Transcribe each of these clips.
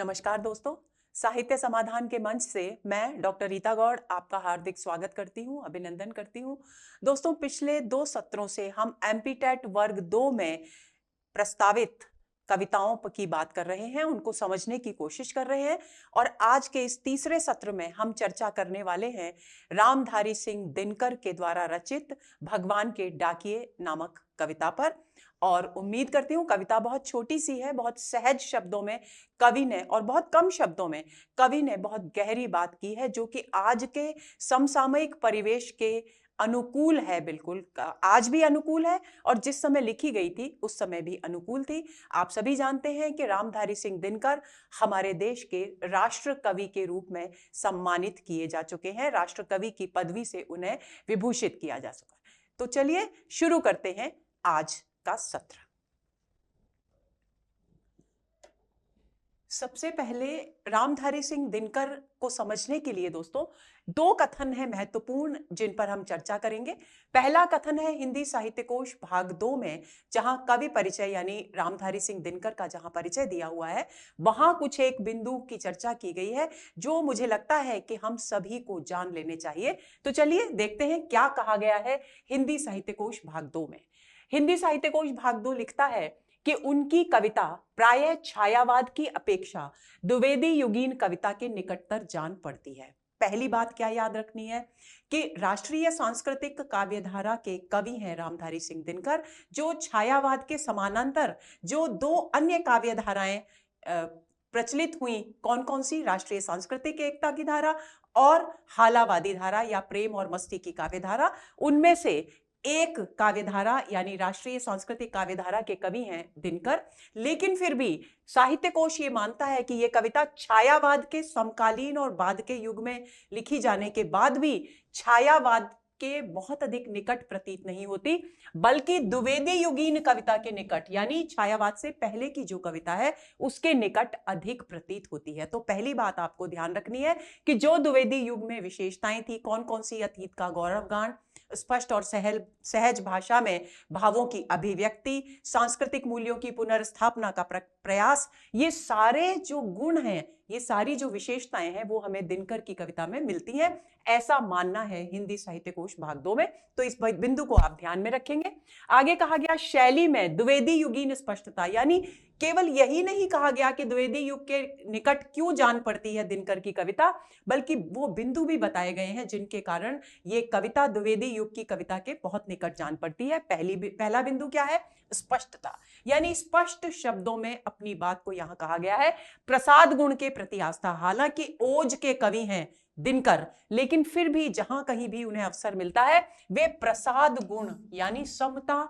नमस्कार दोस्तों, साहित्य समाधान के मंच से मैं डॉक्टर रीता गौड़ आपका हार्दिक स्वागत करती हूँ, अभिनंदन करती हूँ। दोस्तों, पिछले 2 सत्रों से हम एमपीटेट वर्ग 2 में प्रस्तावित कविताओं की बात कर रहे हैं, उनको समझने की कोशिश कर रहे हैं और आज के इस तीसरे सत्र में हम चर्चा करने वाले हैं रामधारी सिंह दिनकर के द्वारा रचित भगवान के डाकिये नामक कविता पर। और उम्मीद करती हूँ कविता बहुत छोटी सी है, बहुत सहज शब्दों में कवि ने और बहुत कम शब्दों में कवि ने बहुत गहरी बात की है, जो कि आज के समसामयिक परिवेश के अनुकूल है। बिल्कुल आज भी अनुकूल है और जिस समय लिखी गई थी उस समय भी अनुकूल थी। आप सभी जानते हैं कि रामधारी सिंह दिनकर हमारे देश के राष्ट्र कवि के रूप में सम्मानित किए जा चुके हैं, राष्ट्र कवि की पदवी से उन्हें विभूषित किया जा चुका है। तो चलिए शुरू करते हैं आज का सत्र। सबसे पहले रामधारी सिंह दिनकर को समझने के लिए दोस्तों 2 कथन है महत्वपूर्ण, जिन पर हम चर्चा करेंगे। पहला कथन है हिंदी साहित्य कोश भाग 2 में, जहां कवि परिचय यानी रामधारी सिंह दिनकर का जहां परिचय दिया हुआ है, वहां कुछ एक बिंदु की चर्चा की गई है जो मुझे लगता है कि हम सभी को जान लेने चाहिए। तो चलिए देखते हैं क्या कहा गया है हिंदी साहित्य कोश भाग 2 में। हिंदी साहित्य कोश भाग 2 लिखता है कि उनकी कविता प्रायः छायावाद की अपेक्षा द्विवेदी युगीन कविता के निकटतर जान पड़ती है। पहली बात क्या याद रखनी है कि राष्ट्रीय सांस्कृतिक काव्यधारा के कवि हैं रामधारी सिंह दिनकर, जो छायावाद के समानांतर जो 2 अन्य काव्यधाराएं प्रचलित हुई, कौन कौन सी? राष्ट्रीय सांस्कृतिक एकता की धारा और हालावादी धारा या प्रेम और मस्ती की काव्यधारा। उनमें से एक काव्यधारा यानी राष्ट्रीय सांस्कृतिक काव्यधारा के कवि हैं दिनकर। लेकिन फिर भी साहित्य कोश ये मानता है कि ये कविता छायावाद के समकालीन और बाद के युग में लिखी जाने के बाद भी छायावाद के बहुत अधिक निकट प्रतीत नहीं होती, बल्कि द्विवेदी युगीन कविता के निकट यानी छायावाद से पहले की जो कविता है उसके निकट अधिक प्रतीत होती है। तो पहली बात आपको ध्यान रखनी है कि जो द्विवेदी युग में विशेषताएं थी, कौन कौन सी? अतीत का गौरवगान, स्पष्ट और सहज भाषा में भावों की अभिव्यक्ति, सांस्कृतिक मूल्यों की पुनर्स्थापना का प्रयास, ये सारे जो गुण हैं, ये सारी जो विशेषताएं हैं, वो हमें दिनकर की कविता में मिलती हैं, ऐसा मानना है हिंदी साहित्य कोश भाग 2 में। तो इस बिंदु को आप ध्यान में रखेंगे। आगे कहा गया शैली में द्विवेदी युगीन स्पष्टता, यानी केवल यही नहीं कहा गया कि द्विवेदी युग के निकट क्यों जान पड़ती है दिनकर की कविता, बल्कि वो बिंदु भी बताए गए हैं जिनके कारण ये कविता द्विवेदी युग की कविता के बहुत निकट जान पड़ती है। पहला बिंदु क्या है? स्पष्टता, यानी स्पष्ट शब्दों में अपनी बात को यहां कहा गया है। प्रसाद गुण के प्रति आस्था, हालांकि ओज के कवि हैं दिनकर, लेकिन फिर भी जहां कहीं भी उन्हें अवसर मिलता है वे प्रसाद गुण यानी समता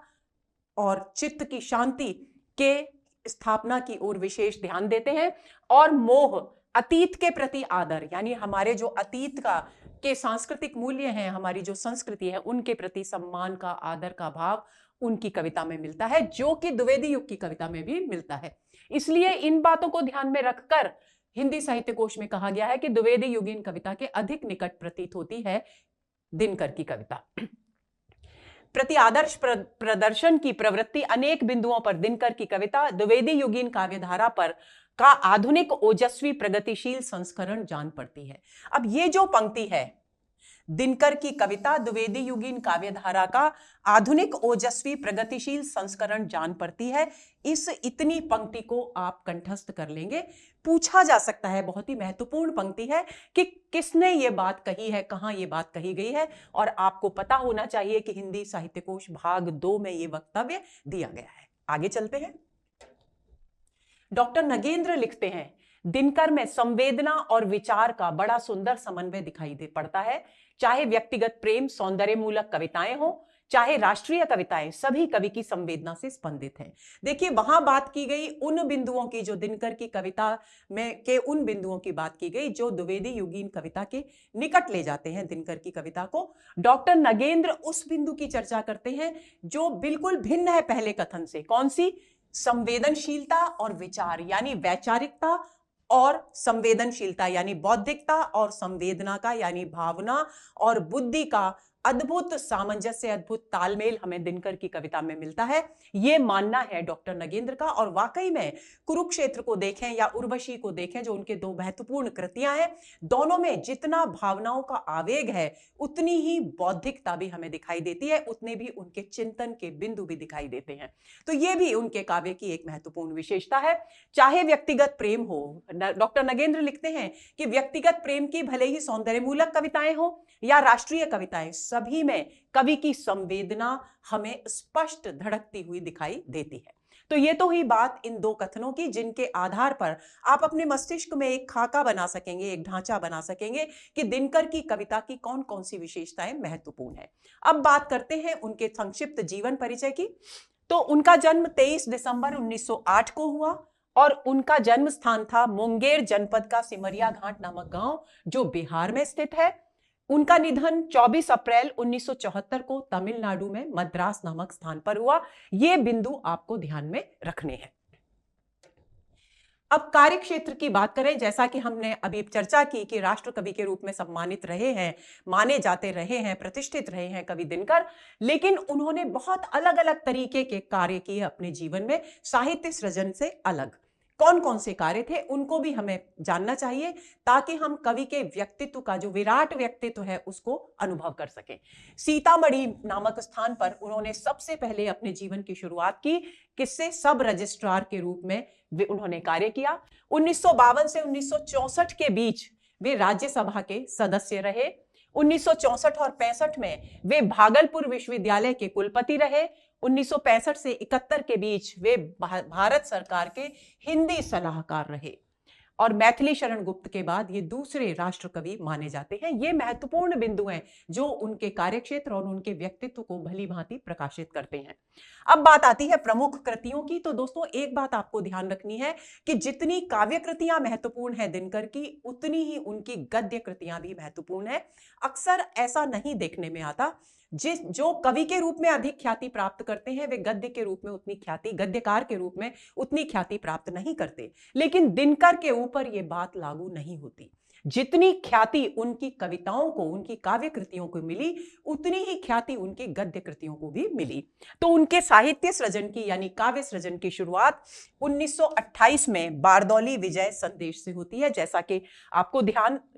और चित्त की शांति के स्थापना की ओर विशेष ध्यान देते हैं। और मोह, अतीत के प्रति आदर, यानी हमारे जो अतीत का के सांस्कृतिक मूल्य हैं, हमारी जो संस्कृति है, उनके प्रति सम्मान का, आदर का भाव उनकी कविता में मिलता है, जो कि द्विवेदी युग की कविता में भी मिलता है। इसलिए इन बातों को ध्यान में रखकर हिंदी साहित्य कोश में कहा गया है कि द्विवेदी युगीन कविता के अधिक निकट प्रतीत होती है दिनकर की कविता। प्रति आदर्श प्रदर्शन की प्रवृत्ति अनेक बिंदुओं पर दिनकर की कविता द्विवेदी युगीन काव्यधारा पर का आधुनिक ओजस्वी प्रगतिशील संस्करण जान पड़ती है। अब ये जो पंक्ति है, दिनकर की कविता द्विवेदी युगीन काव्यधारा का आधुनिक ओजस्वी प्रगतिशील संस्करण जान पड़ती है, इस इतनी पंक्ति को आप कंठस्थ कर लेंगे। पूछा जा सकता है, बहुत ही महत्वपूर्ण पंक्ति है, कि किसने ये बात कही है, कहां ये बात कही गई है, और आपको पता होना चाहिए कि हिंदी साहित्य कोश भाग 2 में ये वक्तव्य दिया गया है। आगे चलते हैं। डॉक्टर नगेंद्र लिखते हैं, दिनकर में संवेदना और विचार का बड़ा सुंदर समन्वय दिखाई दे पड़ता है। चाहे व्यक्तिगत प्रेम सौंदर्य मूलक कविताएं हो, चाहे राष्ट्रीय कविताएं, सभी कवि की संवेदना से स्पंदित हैं। देखिए, वहां बात की गई उन बिंदुओं की, जो दिनकर की कविता में के उन बिंदुओं की बात की गई जो द्विवेदी युगीन कविता के निकट ले जाते हैं दिनकर की कविता को। डॉक्टर नगेंद्र उस बिंदु की चर्चा करते हैं जो बिल्कुल भिन्न है पहले कथन से। कौन सी? संवेदनशीलता और विचार, यानी वैचारिकता और संवेदनशीलता, यानी बौद्धिकता और संवेदना का, यानी भावना और बुद्धि का अद्भुत सामंजस्य, अद्भुत तालमेल हमें दिनकर की कविता में मिलता है, ये मानना है डॉक्टर नगेंद्र का। और वाकई में कुरुक्षेत्र को देखें या उर्वशी को देखें, जो उनके दो महत्वपूर्ण कृतियां हैं, दोनों में जितना भावनाओं का आवेग है उतनी ही बौद्धिकता भी हमें दिखाई देती है, उतने भी उनके चिंतन के बिंदु भी दिखाई देते हैं। तो ये भी उनके काव्य की एक महत्वपूर्ण विशेषता है। चाहे व्यक्तिगत प्रेम हो, डॉक्टर नगेंद्र लिखते हैं कि व्यक्तिगत प्रेम की भले ही सौंदर्यमूलक कविताएं हो या राष्ट्रीय कविताएं, सभी में कवि की संवेदना हमें स्पष्ट धड़कती हुई दिखाई देती है। तो ये तो हुई बात इन दो कथनों की, जिनके आधार पर आप अपने मस्तिष्क में एक खाका बना सकेंगे, एक ढांचा बना सकेंगे कि दिनकर की कविता की कौन कौन सी विशेषताएं महत्वपूर्ण है। अब बात करते हैं उनके संक्षिप्त जीवन परिचय की। तो उनका जन्म 23 दिसंबर 1908 को हुआ और उनका जन्म स्थान था मुंगेर जनपद का सिमरिया घाट नामक गांव, जो बिहार में स्थित है। उनका निधन 24 अप्रैल 1974 को तमिलनाडु में मद्रास नामक स्थान पर हुआ। ये बिंदु आपको ध्यान में रखने हैं। अब कार्य क्षेत्र की बात करें, जैसा कि हमने अभी चर्चा की कि राष्ट्रकवि के रूप में सम्मानित रहे हैं, माने जाते रहे हैं, प्रतिष्ठित रहे हैं कवि दिनकर, लेकिन उन्होंने बहुत अलग अलग तरीके के कार्य किए अपने जीवन में, साहित्य सृजन से अलग। कौन कौन से कार्य थे उनको भी हमें जानना चाहिए, ताकि हम कवि के व्यक्तित्व का, जो विराट व्यक्तित्व है, उसको अनुभव कर सकें। सीतामढ़ी नामक स्थान पर उन्होंने सबसे पहले अपने जीवन की शुरुआत की, किससे? सब रजिस्ट्रार के रूप में उन्होंने कार्य किया। 1952 से 1964 के बीच वे राज्यसभा के सदस्य रहे। 1964 और 65 में वे भागलपुर विश्वविद्यालय के कुलपति रहे। 1965 से 71 के बीच वे भारत सरकार के हिंदी सलाहकार रहे और मैथिली शरण गुप्त के बाद ये दूसरे राष्ट्रकवि माने जाते हैं। ये महत्वपूर्ण बिंदु हैं जो उनके कार्यक्षेत्र और उनके व्यक्तित्व को भली भांति प्रकाशित करते हैं। अब बात आती है प्रमुख कृतियों की। तो दोस्तों, एक बात आपको ध्यान रखनी है कि जितनी काव्य कृतियां महत्वपूर्ण है दिनकर की, उतनी ही उनकी गद्य कृतियां भी महत्वपूर्ण है। अक्सर ऐसा नहीं देखने में आता, जो कवि के रूप में अधिक ख्याति प्राप्त करते हैं वे गद्य के रूप में उतनी ख्याति, गद्यकार के रूप में उतनी ख्याति प्राप्त नहीं करते। लेकिन दिनकर के ऊपर यह बात लागू नहीं होती। जितनी ख्याति उनकी कविताओं को, उनकी काव्य कृतियों को मिली, उतनी ही ख्याति उनकी गद्य कृतियों को भी मिली। तो उनके साहित्य सृजन की, यानी काव्य सृजन की शुरुआत 1928 में बारदौली विजय संदेश से होती है। जैसा कि आपको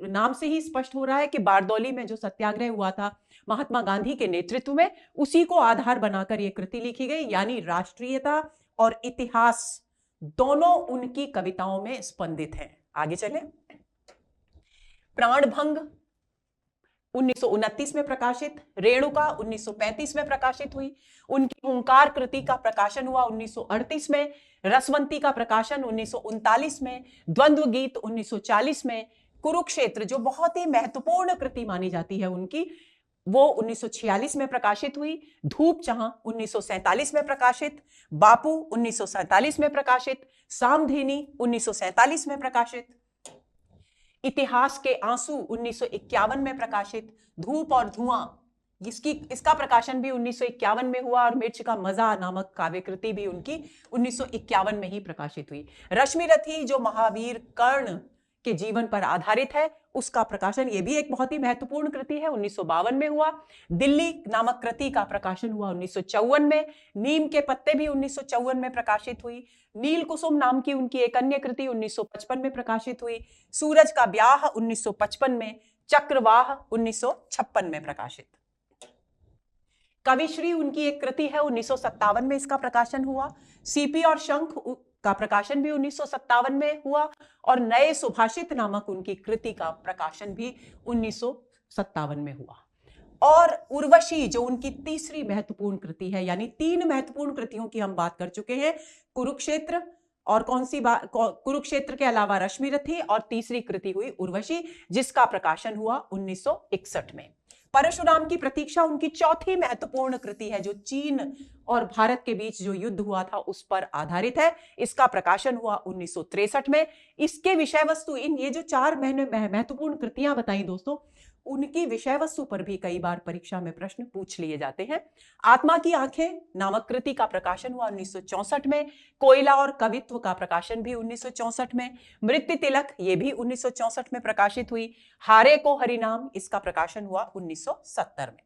नाम से ही स्पष्ट हो रहा है कि बारदौली में जो सत्याग्रह हुआ था महात्मा गांधी के नेतृत्व में, उसी को आधार बनाकर यह कृति लिखी गई। यानी राष्ट्रीयता और इतिहास दोनों उनकी कविताओं में स्पंदित हैं। आगे चले। प्राणभंग 1929 में प्रकाशित, रेणुका 1935 में प्रकाशित हुई, उनकी ओंकार कृति का प्रकाशन हुआ 1938 में, रसवंती का प्रकाशन 1939 में, द्वंद्व गीत 1940 में, कुरुक्षेत्र जो बहुत ही महत्वपूर्ण कृति मानी जाती है उनकी, वो 1946 में प्रकाशित हुई, धूप जहां 1947 में प्रकाशित, बापू 1947 में प्रकाशित, सामधेनी 1947 में प्रकाशित, इतिहास के आंसू 1951 में प्रकाशित, धूप और धुआं इसका प्रकाशन भी 1951 में हुआ, और मिर्च का मजा नामक काव्य कृति भी उनकी 1951 में ही प्रकाशित हुई। रश्मिरथी जो महावीर कर्ण के जीवन पर आधारित है, उसका प्रकाशन, ये भी एक बहुत ही महत्वपूर्ण कृति है, 1952 में हुआ। दिल्ली नामक कृति का प्रकाशन हुआ 1954 में। नीम के पत्ते भी 1954 में प्रकाशित हुई। नील कुसुम नाम की उनकी एक अन्य कृति 1955 में प्रकाशित हुई। सूरज का ब्याह 1955 में, चक्रवाह 1956 में प्रकाशित। कविश्री उनकी एक कृति है, 1957 में इसका प्रकाशन हुआ। सीपी और शंख का प्रकाशन भी 1957 में हुआ, और नए सुभाषित नामक उनकी कृति का प्रकाशन भी 1957 में हुआ। और उर्वशी जो उनकी तीसरी महत्वपूर्ण कृति है, यानी तीन महत्वपूर्ण कृतियों की हम बात कर चुके हैं, कुरुक्षेत्र, और कौन सी बात, कुरुक्षेत्र के अलावा रश्मिरथी, और तीसरी कृति हुई उर्वशी, जिसका प्रकाशन हुआ 1961 में। परशुराम की प्रतीक्षा उनकी चौथी महत्वपूर्ण कृति है, जो चीन और भारत के बीच जो युद्ध हुआ था उस पर आधारित है। इसका प्रकाशन हुआ 1963 में। इसके विषय वस्तु, ये जो चार महत्वपूर्ण कृतियां बताई दोस्तों, उनकी विषय वस्तु पर भी कई बार परीक्षा में प्रश्न पूछ लिए जाते हैं। आत्मा की आंखें नामक कृति का प्रकाशन हुआ 1964 में। कोयला और कवित्व का प्रकाशन भी 1964 में। मृत्यु तिलक, ये भी 1964 में प्रकाशित हुई। हारे को हरिनाम, इसका प्रकाशन हुआ 1970 में।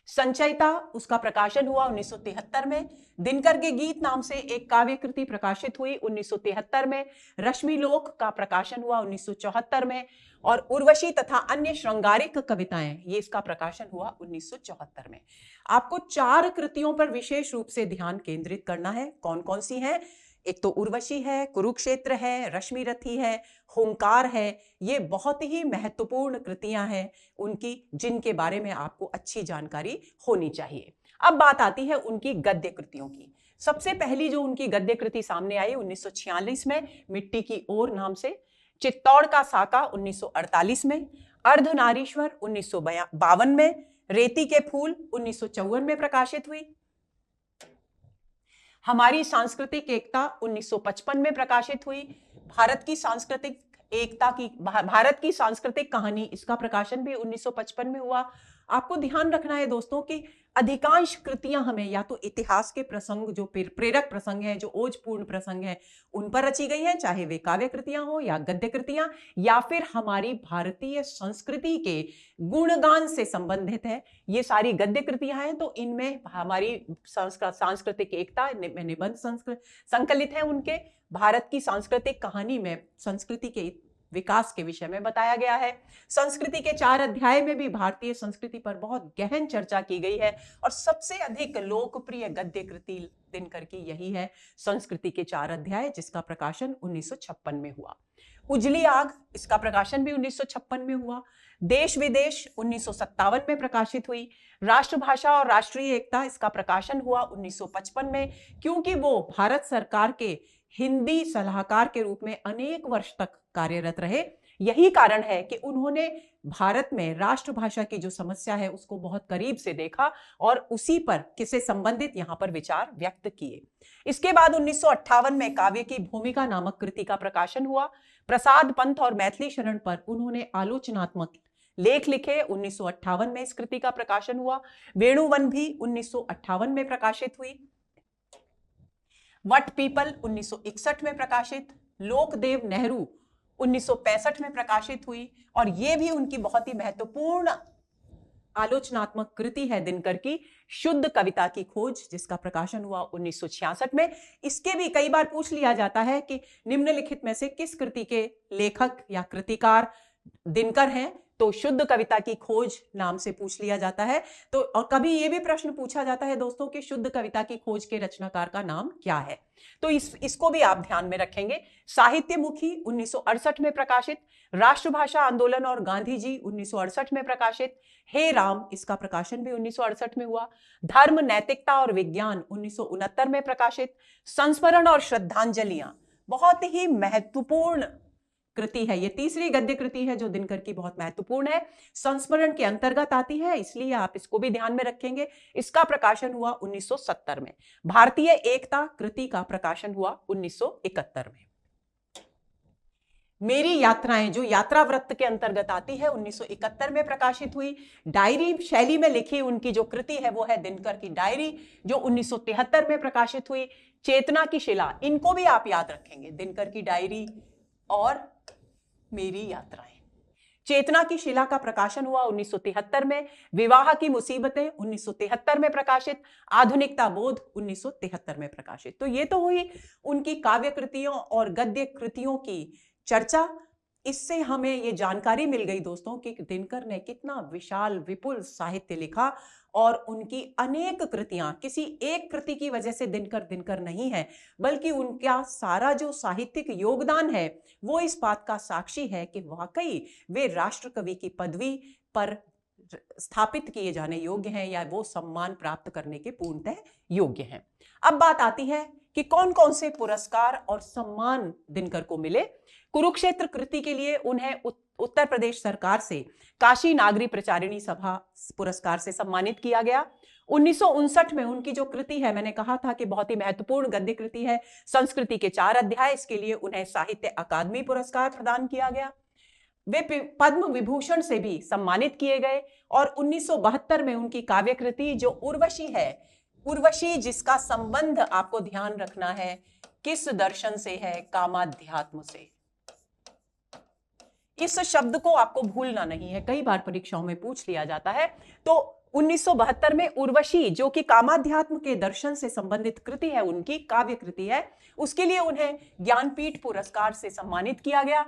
संचयिता उसका प्रकाशन हुआ 1973 में। दिनकर के गीत नाम से एक काव्य कृति प्रकाशित हुई 1973 में। रश्मि लोक का प्रकाशन हुआ 1974 में। और उर्वशी तथा अन्य श्रृंगारिक कविताएं, ये इसका प्रकाशन हुआ 1974 में। आपको 4 कृतियों पर विशेष रूप से ध्यान केंद्रित करना है। कौन कौन सी हैं? एक तो उर्वशी है, कुरुक्षेत्र है, रश्मिरथी है, हुंकार है। ये बहुत ही महत्वपूर्ण कृतियां हैं उनकी, जिनके बारे में आपको अच्छी जानकारी होनी चाहिए। अब बात आती है उनकी गद्य कृतियों की। सबसे पहली जो उनकी गद्य कृति सामने आई 1946 में, मिट्टी की ओर नाम से। चित्तौड़ का साका 1948 में। अर्धनारीश्वर 1952 में। रेती के फूल 1954 में प्रकाशित हुई। हमारी सांस्कृतिक एकता 1955 में प्रकाशित हुई। भारत की सांस्कृतिक कहानी, इसका प्रकाशन भी 1955 में हुआ। आपको ध्यान रखना है दोस्तों कि अधिकांश कृतियां हमें या तो इतिहास के प्रसंग, जो प्रेरक प्रसंग हैं, जो ओजपूर्ण प्रसंग हैं, उन पर रची गई हैं, चाहे वे काव्य कृतियां हो या गद्य कृतियां, या फिर हमारी भारतीय संस्कृति के गुणगान से संबंधित है। ये सारी गद्य कृतियां हैं, तो इनमें हमारी सांस्कृतिक एकता निबंध संकलित है उनके। भारत की सांस्कृतिक कहानी में संस्कृति के विकास के विषय में बताया गया है। संस्कृति के 4 अध्याय में भी भारतीय संस्कृति पर बहुत गहन चर्चा की गई है और सबसे अधिक लोकप्रिय गद्य कृति दिनकर की यही है, संस्कृति के 4 अध्याय, जिसका प्रकाशन 1956 में हुआ। उजली आग, इसका प्रकाशन भी 1956 में हुआ। देश विदेश 1957 में प्रकाशित हुई। राष्ट्रभाषा और राष्ट्रीय एकता, इसका प्रकाशन हुआ 1955 में। क्योंकि वो भारत सरकार के हिंदी सलाहकार के रूप में अनेक वर्ष तक कार्यरत रहे, यही कारण है कि उन्होंने भारत में राष्ट्रभाषा की जो समस्या है उसको बहुत करीब से देखा और उसी पर किसे संबंधित यहां पर विचार व्यक्त किए। इसके बाद 1958 में काव्य की भूमिका नामक कृति का प्रकाशन हुआ। प्रसाद पंत और मैथिली शरण पर उन्होंने आलोचनात्मक लेख लिखे। 1958 में इस कृति का प्रकाशन हुआ। वेणुवन भी 1958 में प्रकाशित हुई। वट पीपल 1961 में प्रकाशित। लोकदेव नेहरू 1965 में प्रकाशित हुई। और यह भी उनकी बहुत ही महत्वपूर्ण आलोचनात्मक कृति है दिनकर की, शुद्ध कविता की खोज, जिसका प्रकाशन हुआ 1966 में। इसके भी कई बार पूछ लिया जाता है कि निम्नलिखित में से किस कृति के लेखक या कृतिकार दिनकर हैं, तो शुद्ध कविता की खोज नाम से पूछ लिया जाता है। तो और कभी यह भी प्रश्न पूछा जाता है दोस्तों कि शुद्ध कविता की खोज के रचनाकार का नाम क्या है, तो इसको भी आप ध्यान में रखेंगे। साहित्यमुखी 1968 में प्रकाशित। राष्ट्रभाषा आंदोलन और गांधी जी 1968 में प्रकाशित। हे राम, इसका प्रकाशन भी 1968 में हुआ। धर्म, नैतिकता और विज्ञान 1969 में प्रकाशित। संस्मरण और श्रद्धांजलियां बहुत ही महत्वपूर्ण कृति है। ये तीसरी गद्य कृति है जो दिनकर की बहुत महत्वपूर्ण है, संस्मरण के अंतर्गत आती है, इसलिए आप इसको भी ध्यान में रखेंगे। इसका प्रकाशन हुआ 1970 में। भारतीय एकता कृति का प्रकाशन हुआ 1971 में। मेरी यात्राएं, जो यात्रा वृत्त के अंतर्गत आती है, 1971 में प्रकाशित हुई। डायरी शैली में लिखी उनकी जो कृति है वो है दिनकर की डायरी, जो 1973 में प्रकाशित हुई। चेतना की शिला, इनको भी आप याद रखेंगे, दिनकर की डायरी और मेरी यात्राएं। चेतना की शिला का प्रकाशन हुआ 1973 में। विवाह की मुसीबतें 1973 में प्रकाशित। आधुनिकता बोध 1973 में प्रकाशित। तो ये तो हुई उनकी काव्य कृतियों और गद्य कृतियों की चर्चा। इससे हमें ये जानकारी मिल गई दोस्तों कि दिनकर ने कितना विशाल विपुल साहित्य लिखा और उनकी अनेक कृतियां, किसी एक कृति की वजह से दिनकर नहीं है, बल्कि उनका सारा जो साहित्यिक योगदान है वो इस बात का साक्षी है कि वाकई वे राष्ट्र कवि की पदवी पर स्थापित किए जाने योग्य हैं या वो सम्मान प्राप्त करने के पूर्णतः योग्य हैं। अब बात आती है कि कौन कौन से पुरस्कार और सम्मान दिनकर को मिले। कुरुक्षेत्र कृति के लिए उन्हें उत्तर प्रदेश सरकार से काशी नागरी प्रचारिणी सभा पुरस्कार से सम्मानित किया गया। 1959 में उनकी जो कृति है, मैंने कहा था कि बहुत ही महत्वपूर्ण गद्य कृति है, संस्कृति के 4 अध्याय, इसके लिए उन्हें साहित्य अकादमी पुरस्कार प्रदान किया गया। वे पद्म विभूषण से भी सम्मानित किए गए। और 1972 में उनकी काव्य कृति जो उर्वशी है, उर्वशी जिसका संबंध आपको ध्यान रखना है किस दर्शन से है, कामाध्यात्म से। इस शब्द को आपको भूलना नहीं है, कई बार परीक्षाओं में पूछ लिया जाता है। तो 1972 में उर्वशी, जो कि कामाध्यात्म के दर्शन से संबंधित कृति है, उनकी काव्य कृति है, उसके लिए उन्हें ज्ञानपीठ पुरस्कार से सम्मानित किया गया।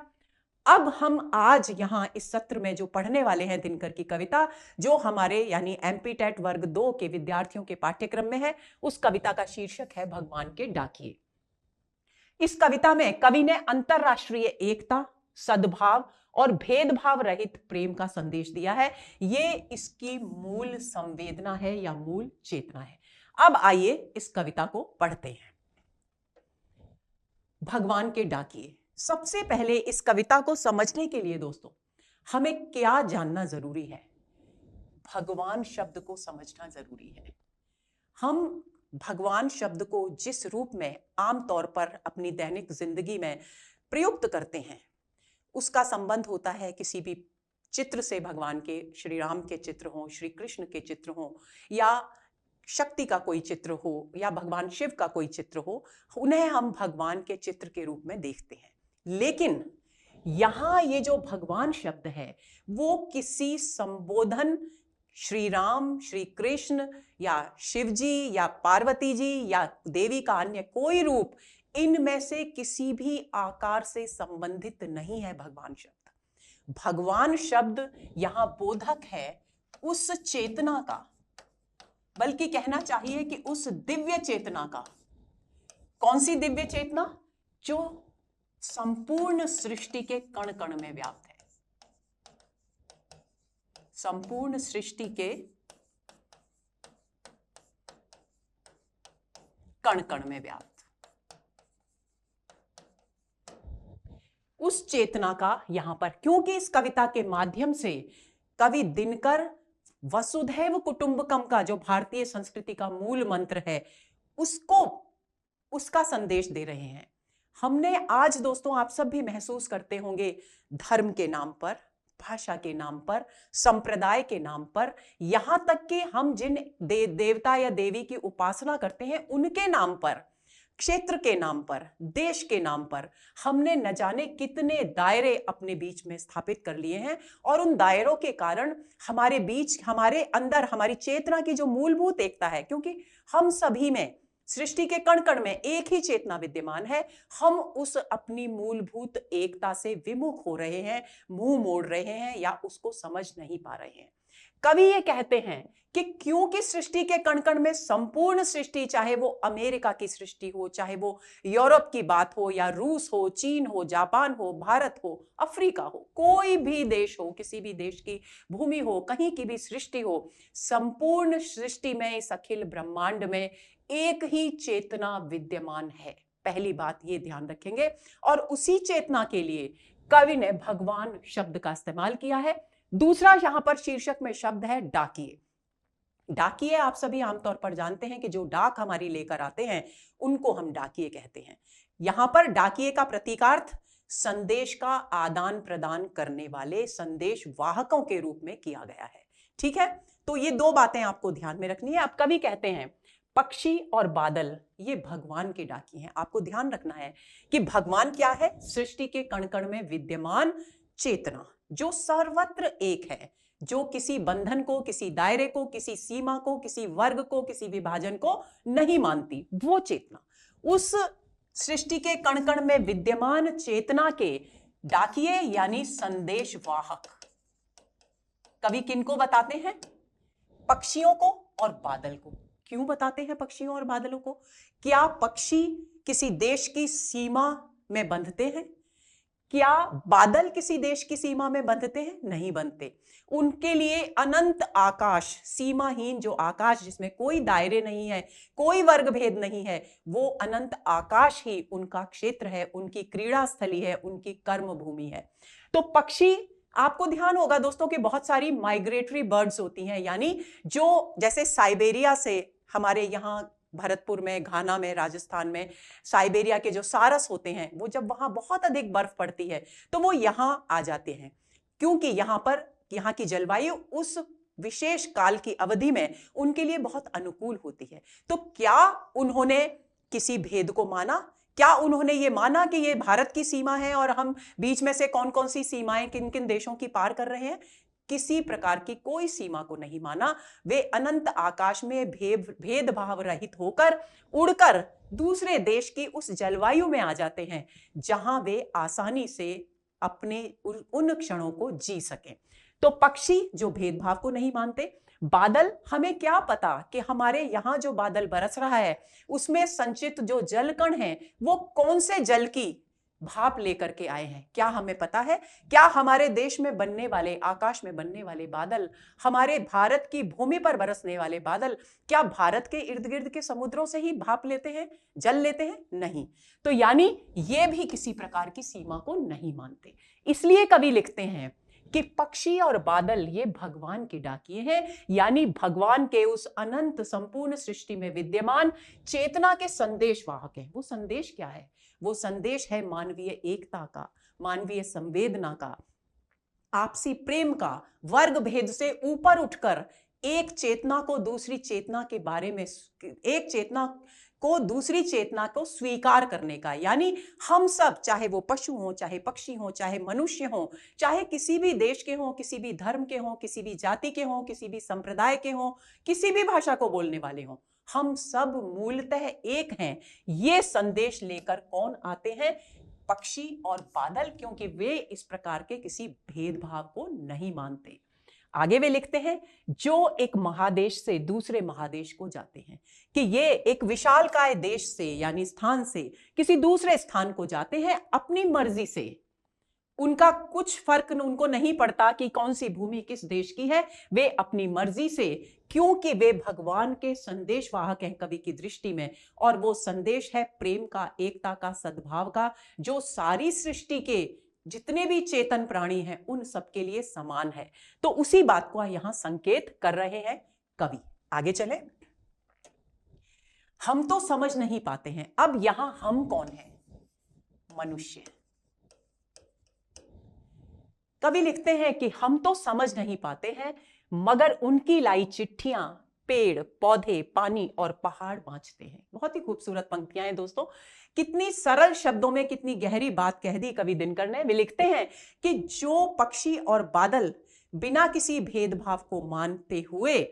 अब हम आज यहां इस सत्र में जो पढ़ने वाले हैं दिनकर की कविता, जो हमारे यानी एमपी टेट वर्ग 2 के विद्यार्थियों के पाठ्यक्रम में है, उस कविता का शीर्षक है भगवान के डाकिए। इस कविता में कवि ने अंतरराष्ट्रीय एकता, सद्भाव और भेदभाव रहित प्रेम का संदेश दिया है। ये इसकी मूल संवेदना है या मूल चेतना है। अब आइए इस कविता को पढ़ते हैं। भगवान के डाकिए। सबसे पहले इस कविता को समझने के लिए दोस्तों हमें क्या जानना जरूरी है? भगवान शब्द को समझना जरूरी है। हम भगवान शब्द को जिस रूप में आमतौर पर अपनी दैनिक जिंदगी में प्रयुक्त करते हैं, उसका संबंध होता है किसी भी चित्र से, भगवान के, श्री राम के चित्र हो, श्री कृष्ण के चित्र हो, या शक्ति का कोई चित्र हो, या भगवान शिव का कोई चित्र हो, उन्हें हम भगवान के चित्र के रूप में देखते हैं। लेकिन यहां ये जो भगवान शब्द है वो किसी संबोधन श्री राम, श्री कृष्ण या शिव जी या पार्वती जी या देवी का अन्य कोई रूप, इनमें से किसी भी आकार से संबंधित नहीं है भगवान शब्द। भगवान शब्द यहां बोधक है उस चेतना का, बल्कि कहना चाहिए कि उस दिव्य चेतना का। कौन सी दिव्य चेतना? जो संपूर्ण सृष्टि के कण कण में व्याप्त है। संपूर्ण सृष्टि के कण कण में व्याप्त उस चेतना का यहां पर, क्योंकि इस कविता के माध्यम से कवि दिनकर वसुधैव कुटुंबकम का, जो भारतीय संस्कृति का मूल मंत्र है, उसका संदेश दे रहे हैं। हमने आज दोस्तों, आप सब भी महसूस करते होंगे, धर्म के नाम पर, भाषा के नाम पर, संप्रदाय के नाम पर, यहां तक कि हम जिन देवता या देवी की उपासना करते हैं उनके नाम पर, क्षेत्र के नाम पर, देश के नाम पर, हमने न जाने कितने दायरे अपने बीच में स्थापित कर लिए हैं। और उन दायरों के कारण हमारे बीच, हमारे अंदर, हमारी चेतना की जो मूलभूत एकता है, क्योंकि हम सभी में, सृष्टि के कण कण में एक ही चेतना विद्यमान है, हम उस अपनी मूलभूत एकता से विमुख हो रहे हैं, मुंह मोड़ रहे हैं या उसको समझ नहीं पा रहे हैं। कवि ये कहते हैं कि क्योंकि सृष्टि के कण कण में संपूर्ण सृष्टि, चाहे वो अमेरिका की सृष्टि हो, चाहे वो यूरोप की बात हो, या रूस हो, चीन हो, जापान हो, भारत हो, अफ्रीका हो, कोई भी देश हो, किसी भी देश की भूमि हो, कहीं की भी सृष्टि हो, संपूर्ण सृष्टि में, इस अखिल ब्रह्मांड में एक ही चेतना विद्यमान है। पहली बात ये ध्यान रखेंगे। और उसी चेतना के लिए कवि ने भगवान शब्द का इस्तेमाल किया है। दूसरा यहां पर शीर्षक में शब्द है डाकिए। डाकिए आप सभी आमतौर पर जानते हैं कि जो डाक हमारी लेकर आते हैं उनको हम डाकिए कहते हैं। यहां पर डाकिए का प्रतीकार्थ संदेश का आदान प्रदान करने वाले संदेश वाहकों के रूप में किया गया है। ठीक है, तो ये दो बातें आपको ध्यान में रखनी है। अब कवि कहते हैं पक्षी और बादल ये भगवान के डाकिए हैं। आपको ध्यान रखना है कि भगवान क्या है? सृष्टि के कण कण में विद्यमान चेतना, जो सर्वत्र एक है, जो किसी बंधन को, किसी दायरे को, किसी सीमा को, किसी वर्ग को, किसी विभाजन को नहीं मानती, वो चेतना, उस सृष्टि के कण कण में विद्यमान चेतना के डाकिए यानी संदेश वाहक कवि किनको बताते हैं? पक्षियों को और बादल को। क्यों बताते हैं पक्षियों और बादलों को? क्या पक्षी किसी देश की सीमा में बंधते हैं? क्या बादल किसी देश की सीमा में बंधते हैं? नहीं बंधते। उनके लिए अनंत आकाश, सीमाहीन जो आकाश जिसमें कोई दायरे नहीं है, कोई वर्ग भेद नहीं है, वो अनंत आकाश ही उनका क्षेत्र है, उनकी क्रीड़ा स्थली है, उनकी कर्म भूमि है। तो पक्षी, आपको ध्यान होगा दोस्तों कि बहुत सारी माइग्रेटरी बर्ड्स होती हैं, यानी जो जैसे साइबेरिया से हमारे यहाँ भरतपुर में, घाना में, राजस्थान में साइबेरिया के जो सारस होते हैं, वो जब वहां बहुत अधिक बर्फ पड़ती है तो वो यहाँ आ जाते हैं, क्योंकि यहाँ की जलवायु उस विशेष काल की अवधि में उनके लिए बहुत अनुकूल होती है। तो क्या उन्होंने किसी भेद को माना? क्या उन्होंने ये माना कि ये भारत की सीमा है और हम बीच में से कौन कौन सी सीमाएं किन किन देशों की पार कर रहे हैं? किसी प्रकार की कोई सीमा को नहीं माना। वे अनंत आकाश में भेदभाव रहित होकर उड़कर दूसरे देश की उस जलवायु में आ जाते हैं जहां वे आसानी से अपने उन क्षणों को जी सकें। तो पक्षी जो भेदभाव को नहीं मानते, बादल, हमें क्या पता कि हमारे यहां जो बादल बरस रहा है उसमें संचित जो जल कण हैं वो कौन से जल की भाप लेकर के आए हैं, क्या हमें पता है? क्या हमारे देश में बनने वाले, आकाश में बनने वाले बादल, हमारे भारत की भूमि पर बरसने वाले बादल, क्या भारत के इर्द गिर्द के समुद्रों से ही भाप लेते हैं, जल लेते हैं? नहीं। तो यानी ये भी किसी प्रकार की सीमा को नहीं मानते। इसलिए कवि लिखते हैं कि पक्षी और बादल ये भगवान के डाकिए हैं, यानी भगवान के उस अनंत संपूर्ण सृष्टि में विद्यमान चेतना के संदेश वाहक हैं। वो संदेश क्या है? वो संदेश है मानवीय एकता का, मानवीय संवेदना का, आपसी प्रेम का, वर्ग भेद से ऊपर उठकर एक चेतना को दूसरी चेतना के बारे में, एक चेतना को दूसरी चेतना को स्वीकार करने का। यानी हम सब, चाहे वो पशु हो, चाहे पक्षी हो, चाहे मनुष्य हो, चाहे किसी भी देश के हो, किसी भी धर्म के हो, किसी भी जाति के हो, किसी भी संप्रदाय के हो, किसी भी भाषा को बोलने वाले हो, हम सब मूलतः एक हैं। ये संदेश लेकर कौन आते हैं? पक्षी और बादल, क्योंकि वे इस प्रकार के किसी भेदभाव को नहीं मानते। आगे वे लिखते हैं, जो एक महादेश से दूसरे महादेश को जाते हैं, कि ये एक विशालकाय देश से यानी स्थान से किसी दूसरे स्थान को जाते हैं अपनी मर्जी से। उनका कुछ फर्क उनको नहीं पड़ता कि कौन सी भूमि किस देश की है, वे अपनी मर्जी से, क्योंकि वे भगवान के संदेश वाहक हैं कवि की दृष्टि में। और वो संदेश है प्रेम का, एकता का, सद्भाव का, जो सारी सृष्टि के जितने भी चेतन प्राणी हैं उन सबके लिए समान है। तो उसी बात को यहां संकेत कर रहे हैं कवि। आगे चले। हम तो समझ नहीं पाते हैं। अब यहां हम कौन है? मनुष्य। कवि लिखते हैं कि हम तो समझ नहीं पाते हैं, मगर उनकी लाई चिट्ठियां पेड़, पौधे, पानी और पहाड़ बांचते हैं। बहुत ही खूबसूरत पंक्तियां हैं दोस्तों। कितनी सरल शब्दों में कितनी गहरी बात कह दी कवि दिनकर ने। वे लिखते हैं कि जो पक्षी और बादल बिना किसी भेदभाव को मानते हुए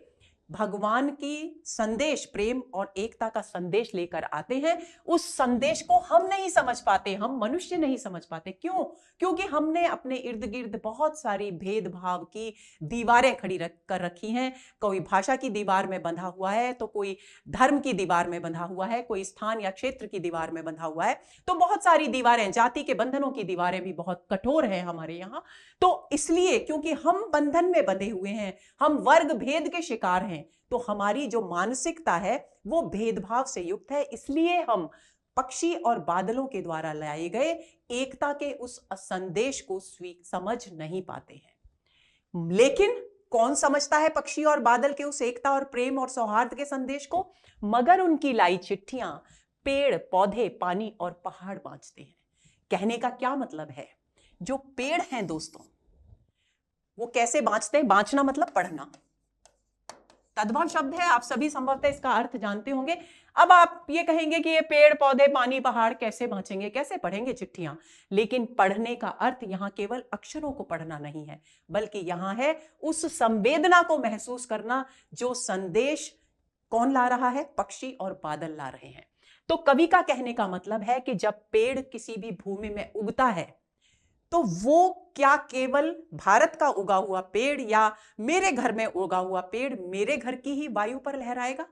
भगवान की संदेश, प्रेम और एकता का संदेश लेकर आते हैं, उस संदेश को हम नहीं समझ पाते, हम मनुष्य नहीं समझ पाते। क्यों? क्योंकि हमने अपने इर्द गिर्द बहुत सारी भेदभाव की दीवारें खड़ी कर रखी हैं। कोई भाषा की दीवार में बंधा हुआ है, तो कोई धर्म की दीवार में बंधा हुआ है, कोई स्थान या क्षेत्र की दीवार में बंधा हुआ है। तो बहुत सारी दीवारें, जाति के बंधनों की दीवारें भी बहुत कठोर हैं हमारे यहाँ। तो इसलिए, क्योंकि हम बंधन में बंधे हुए हैं, हम वर्ग भेद के शिकार हैं, तो हमारी जो मानसिकता है वो भेदभाव से युक्त है। इसलिए हम पक्षी और बादलों के द्वारा लाए गए एकता के उस संदेश को समझ नहीं पाते हैं। लेकिन कौन समझता है पक्षी और बादल के उस एकता और प्रेम और सौहार्द के संदेश को? मगर उनकी लाई चिट्ठियां पेड़, पौधे, पानी और पहाड़ बांचते हैं। कहने का क्या मतलब है? जो पेड़ हैं दोस्तों, वो कैसे बांचते हैं? बांचना मतलब पढ़ना, तद्भव शब्द है, आप सभी संभवतः इसका अर्थ जानते होंगे। अब आप ये कहेंगे कि ये पेड़, पौधे, पानी, पहाड़ कैसे बांचेंगे, कैसे पढ़ेंगे चिट्ठियां? लेकिन पढ़ने का अर्थ यहां केवल अक्षरों को पढ़ना नहीं है, बल्कि यहां है उस संवेदना को महसूस करना जो संदेश कौन ला रहा है? पक्षी और बादल ला रहे हैं। तो कवि का कहने का मतलब है कि जब पेड़ किसी भी भूमि में उगता है, तो वो क्या केवल भारत का उगा हुआ पेड़ या मेरे घर में उगा हुआ पेड़ मेरे घर की ही वायु पर लहराएगा?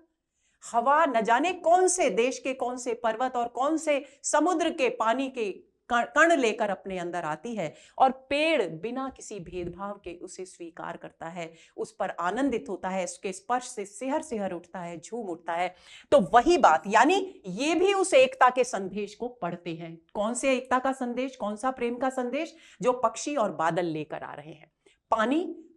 हवा न जाने कौन से देश के कौन से पर्वत और कौन से समुद्र के पानी के कण लेकर अपने अंदर आती है, और पेड़ बिना किसी भेदभाव के उसे स्वीकार करता है, उस पर आनंदित होता है, उसके स्पर्श से सिहर सिहर उठता है, झूम उठता है। तो वही बात, यानी ये भी उस एकता के संदेश को पढ़ते हैं। कौन से एकता का संदेश, कौन सा प्रेम का संदेश? जो पक्षी और बादल लेकर आ रहे हैं।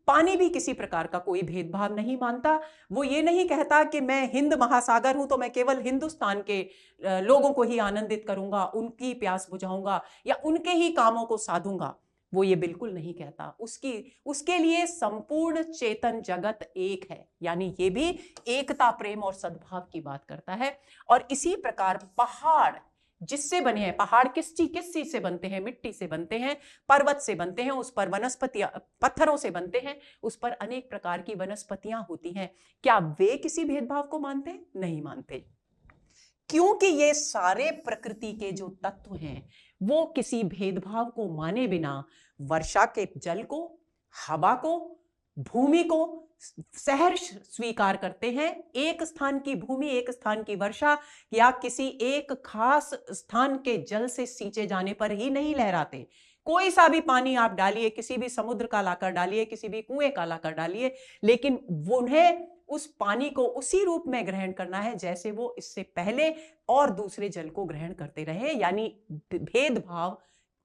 पानी भी किसी प्रकार का कोई भेदभाव नहीं मानता। वो ये नहीं कहता कि मैं हिंद महासागर हूं तो मैं केवल हिंदुस्तान के लोगों को ही आनंदित करूंगा, उनकी प्यास बुझाऊंगा या उनके ही कामों को साधूंगा। वो ये बिल्कुल नहीं कहता। उसके लिए संपूर्ण चेतन जगत एक है, यानी ये भी एकता, प्रेम और सद्भाव की बात करता है। और इसी प्रकार पहाड़ जिससे बने हैं पहाड़, किस चीज से बनते हैं? मिट्टी से बनते हैं, पर्वत से बनते हैं, उस पर वनस्पतियां, पत्थरों से बनते हैं, उस पर अनेक प्रकार की वनस्पतियां होती हैं। क्या वे किसी भेदभाव को मानते हैं? नहीं मानते, क्योंकि ये सारे प्रकृति के जो तत्व हैं वो किसी भेदभाव को माने बिना वर्षा के जल को, हवा को, भूमि को सहर्ष स्वीकार करते हैं। एक स्थान की भूमि, एक स्थान की वर्षा या किसी एक खास स्थान के जल से सींचे जाने पर ही नहीं लहराते। कोई सा भी पानी आप डालिए, किसी भी समुद्र का लाकर डालिए, किसी भी कुएं का लाकर डालिए, लेकिन उन्हें उस पानी को उसी रूप में ग्रहण करना है जैसे वो इससे पहले और दूसरे जल को ग्रहण करते रहे, यानी भेदभाव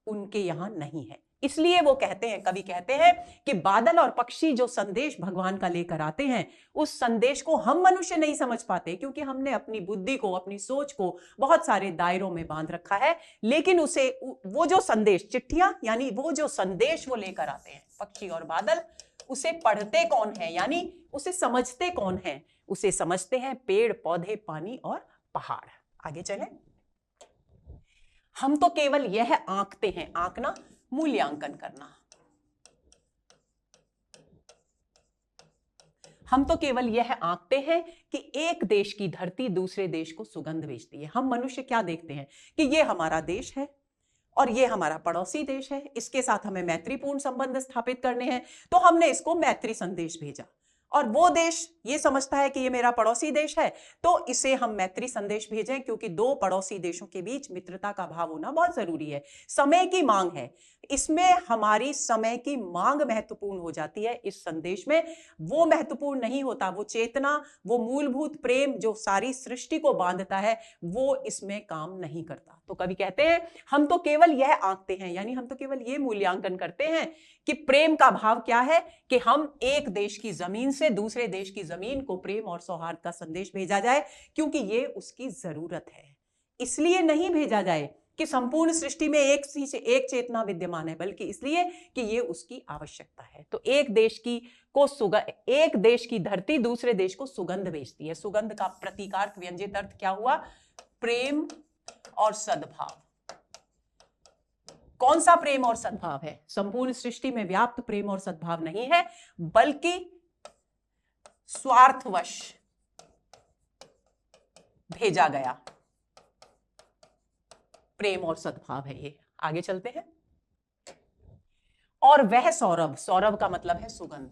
उनके यहां नहीं है। इसलिए वो कहते हैं, कवि कहते हैं कि बादल और पक्षी जो संदेश भगवान का लेकर आते हैं, उस संदेश को हम मनुष्य नहीं समझ पाते, क्योंकि हमने अपनी बुद्धि को, अपनी सोच को बहुत सारे दायरों में बांध रखा है। लेकिन उसे, वो जो संदेश, चिट्ठियां यानी वो जो संदेश वो लेकर आते हैं पक्षी और बादल, उसे पढ़ते कौन है, यानी उसे समझते कौन है? उसे समझते हैं पेड़ पौधे, पानी और पहाड़। आगे चले। हम तो केवल यह आंकते हैं, आंकना मूल्यांकन करना, हम तो केवल यह आंकते हैं कि एक देश की धरती दूसरे देश को सुगंध भेजती है। हम मनुष्य क्या देखते हैं कि ये हमारा देश है और ये हमारा पड़ोसी देश है, इसके साथ हमें मैत्रीपूर्ण संबंध स्थापित करने हैं, तो हमने इसको मैत्री संदेश भेजा। और वो देश ये समझता है कि ये मेरा पड़ोसी देश है, तो इसे हम मैत्री संदेश भेजें, क्योंकि दो पड़ोसी देशों के बीच मित्रता का भाव होना बहुत जरूरी है। समय की मांग है, इसमें हमारी समय की मांग महत्वपूर्ण हो जाती है। इस संदेश में वो महत्वपूर्ण नहीं होता, वो चेतना, वो मूलभूत प्रेम जो सारी सृष्टि को बांधता है, वो इसमें काम नहीं करता। तो कवि कहते हैं हम तो केवल यह आंकते हैं, यानी हम तो केवल ये मूल्यांकन करते हैं कि प्रेम का भाव क्या है, कि हम एक देश की जमीन से दूसरे देश की जमीन को प्रेम और सौहार्द का संदेश भेजा जाए, क्योंकि ये उसकी जरूरत है। इसलिए नहीं भेजा जाए कि संपूर्ण सृष्टि में एक चेतना विद्यमान है, बल्कि इसलिए कि ये उसकी आवश्यकता है। तो एक देश की धरती दूसरे देश को सुगंध भेजती है। सुगंध का प्रतीकार्थ, व्यंजित अर्थ क्या हुआ? प्रेम और सद्भाव। कौन सा प्रेम और सद्भाव है? संपूर्ण सृष्टि में व्याप्त प्रेम और सद्भाव नहीं है, बल्कि स्वार्थवश भेजा गया प्रेम और सद्भाव है ये। आगे चलते हैं। और वह सौरभ, सौरभ का मतलब है सुगंध,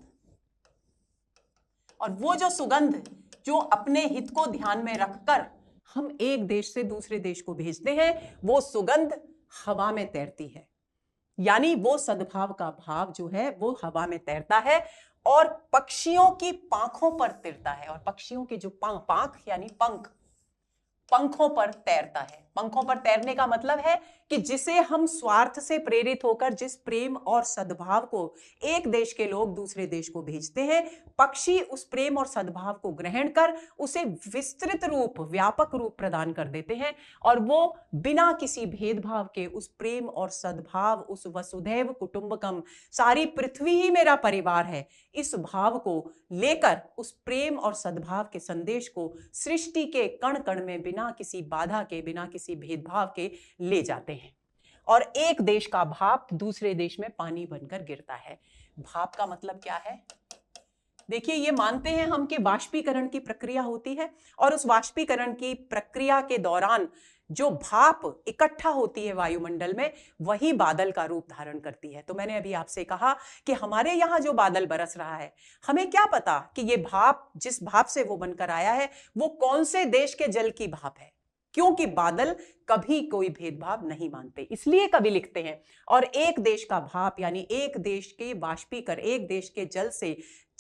और वो जो सुगंध जो अपने हित को ध्यान में रखकर हम एक देश से दूसरे देश को भेजते हैं, वो सुगंध हवा में तैरती है, यानी वो सद्भाव का भाव जो है वो हवा में तैरता है और पक्षियों की पांखों पर तैरता है। और पक्षियों के जो पांख यानी पंख, पंखों पर तैरता है। पंखों पर तैरने का मतलब है कि जिसे हम स्वार्थ से प्रेरित होकर जिस प्रेम और सद्भाव को एक देश के लोग दूसरे देश को भेजते हैं, पक्षी उस प्रेम और सद्भाव को ग्रहण कर उसे विस्तृत रूप, व्यापक रूप प्रदान कर देते हैं, और वो बिना किसी भेदभाव के उस प्रेम और सद्भाव, उस वसुधैव कुटुंबकम, सारी पृथ्वी ही मेरा परिवार है, इस भाव को लेकर उस प्रेम और सद्भाव के संदेश को सृष्टि के कण कण में बिना किसी बाधा के, बिना किसी भेदभाव के ले जाते हैं। और एक देश का भाप दूसरे देश में पानी बनकर गिरता है। भाप का मतलब क्या है? देखिए, ये मानते हैं हम कि वाष्पीकरण की प्रक्रिया होती है, और उस वाष्पीकरण की प्रक्रिया के दौरान जो भाप इकट्ठा होती है वायुमंडल में, वही बादल का रूप धारण करती है। तो मैंने अभी आपसे कहा कि हमारे यहाँ जो बादल बरस रहा है, हमें क्या पता कि ये भाप, जिस भाप से वो बनकर आया है, वो कौन से देश के जल की भाप है, क्योंकि बादल कभी कोई भेदभाव नहीं मानते। इसलिए कवि लिखते हैं, और एक देश का भाप यानी एक देश के वाष्पीकरण, एक देश के जल से,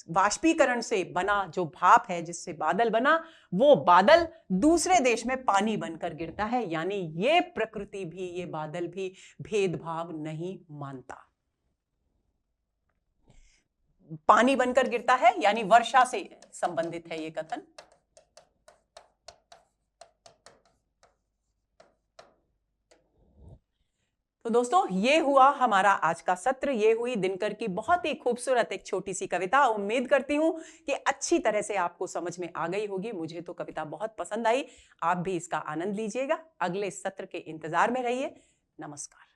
वाष्पीकरण से बना जो भाप है, जिससे बादल बना, वो बादल दूसरे देश में पानी बनकर गिरता है। यानी ये प्रकृति भी, ये बादल भी भेदभाव नहीं मानता। पानी बनकर गिरता है यानी वर्षा से संबंधित है ये कथन। तो दोस्तों ये हुआ हमारा आज का सत्र, ये हुई दिनकर की बहुत ही खूबसूरत एक छोटी सी कविता। उम्मीद करती हूं कि अच्छी तरह से आपको समझ में आ गई होगी। मुझे तो कविता बहुत पसंद आई, आप भी इसका आनंद लीजिएगा। अगले सत्र के इंतजार में रहिए। नमस्कार।